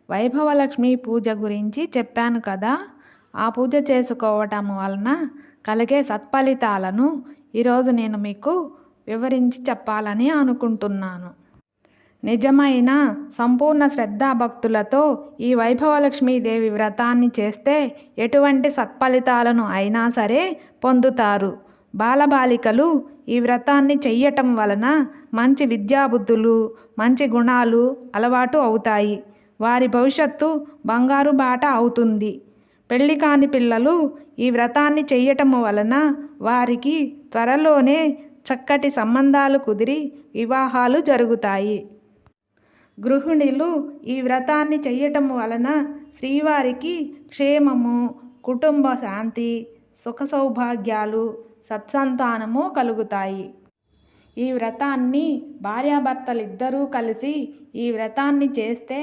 వైభవలక్ష్మి పూజ గురించి చెప్పాను కదా. ఆ పూజ చేసుకోవటం వలన కలిగే సత్ఫలితాలను ఈరోజు నేను మీకు వివరించి చెప్పాలని అనుకుంటున్నాను. నిజమైన సంపూర్ణ శ్రద్ధాభక్తులతో ఈ వైభవలక్ష్మీదేవి వ్రతాన్ని చేస్తే ఎటువంటి సత్ఫలితాలను అయినా సరే పొందుతారు. బాలబాలికలు ఈ వ్రతాన్ని చెయ్యటం వలన మంచి విద్యాబుద్ధులు, మంచి గుణాలు అలవాటు అవుతాయి. వారి భవిష్యత్తు బంగారు బాట అవుతుంది. పెళ్లి కాని పిల్లలు ఈ వ్రతాన్ని చెయ్యటం వలన వారికి త్వరలోనే చక్కటి సంబంధాలు కుదిరి వివాహాలు జరుగుతాయి. గృహిణులు ఈ వ్రతాన్ని చెయ్యటం వలన శ్రీవారికి క్షేమము, కుటుంబ శాంతి, సుఖ సౌభాగ్యాలు, సత్సంతానము కలుగుతాయి. ఈ వ్రతాన్ని భార్యాభర్తలిద్దరూ కలిసి ఈ వ్రతాన్ని చేస్తే